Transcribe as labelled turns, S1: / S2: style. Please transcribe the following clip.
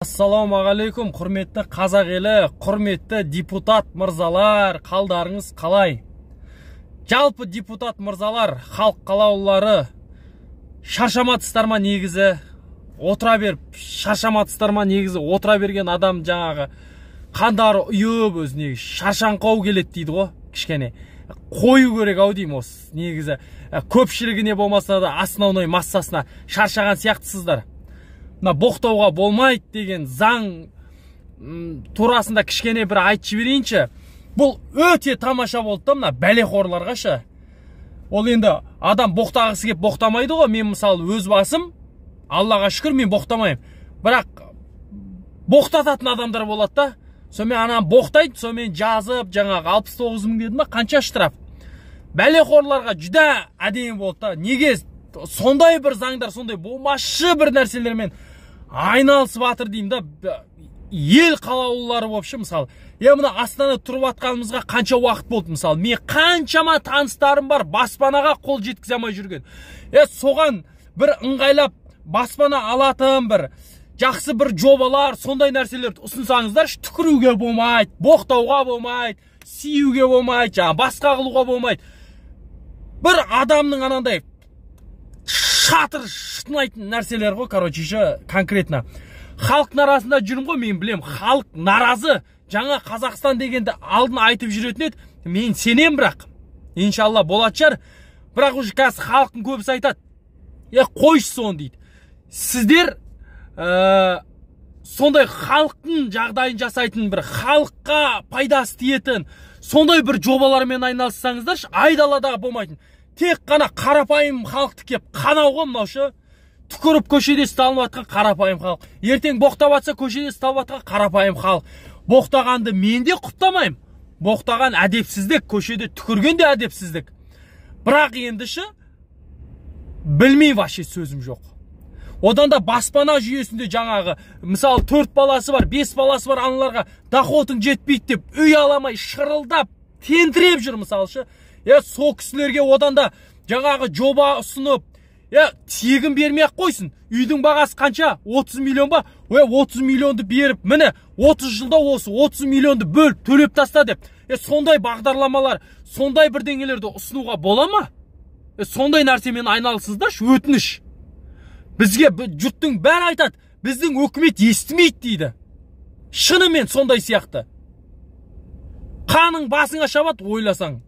S1: Ассалаумағалейкум, құрметті қазақ елі, құрметті депутат мырзалар, қалдарыңыз қалай? Жалпы депутат мырзалар, халық қалаулылары, шаршаматсыздар ма негізі? Отыра беріп, шаршаматсыздар ма негізі? Отыра берген адам жаңағы қандары ұйып өзіне шаршаңқау келеді дейді ғой, кішкене. Қою керек ау деймін осы негізі. Көпшілігіне болмаса да основной массасына шаршаған сияқтысыздар. Боқтауға болмайды деген заң турасында кішкене бір айтып жіберейінші. Бұл өте тамаша болды да, мына бәлеқорларға ше. Ол енді адам боқтағысы кеп боқтамайды ғой. Мен мысалы өз басым, Аллаға шүкір, мен боқтамаймын. Бірақ боқтататын адамдар болады да. Сонымен анам боқтайды, сонымен жазып, жаңағы 69 мың деді ма, қанша штраф. Бәлеқорларға жүдә әдейі болды да. Неге сондай бір заңдар, сондай болмашы бір нәрселермен айналысып атыр деймін да. Ел қалаулылары вообще мысалы. Мына Астанада тұрып атқанымызға қанша уақыт болды мысалы. Мен қаншама таныстарым бар, баспанаға қол жеткізе алмай жүрген. Соған бір ыңғайлап баспана алатын бір жақсы бір жобалар, сондай нәрселерді ұсынсаңыздар, түкіруге болмайды, боқтауға болмайды, сиюге болмайды, басқа қылуға болмайды. Бір адамның анандай шатыр шытынайтын нәрселер ғой, короче, конкретно. Халықтың арасында жүрмін ғой, мен білем, халық наразы. Жаңа Қазақстан дегенді алдын айтып жүретін еді. Мен сенем, бірақ иншалла болады шығар. Бірақ уже қазір халықтың көбісі айтады. Қойшы соны дейді. Сіздер сондай халықтың жағдайын жасайтын, бір халыққа пайдасы тиетін, сондай бір жобалармен айналыссаңыздар, айдалада болмайтын. Тек қана қарапайым халықты кеп қанауға мынаушы, түкіріп көшеде ұсталып атқан қарапайым халық. Ертең боқтап атса көшеде ұсталып атқан қарапайым халық. Боқтағанды мен де құптамаймын. Боқтаған әдепсіздік, көшеде түкірген де әдепсіздік. Бірақ ендіші білмей вообще сөзім жоқ. Одан да баспана жүйесінде жаңағы, мысалы 4 баласы бар, 5 баласы бар аналарға доходың жетпейді деп үй аламай шырылдап, тентіреп жүр мысалшы. Сол кісілерге одан да жаңағы жоба ұсынып, тегін бермей-ақ қойсын. Үйдің бағасы қанша? 30 миллион ба? 30 миллионды беріп, міне 30 жылда осы 30 миллионды бөліп төлеп таста деп. Сондай бағдарламалар, сондай бірдеңелерді ұсынуға бола ма? Сондай нәрсемен айналысыздаршы, өтініш. Бізге жұрттың бәрі айтады, біздің өкімет естімейді дейді. Шынымен сондай сияқты. Қаның басыңа шабады, ойласаң.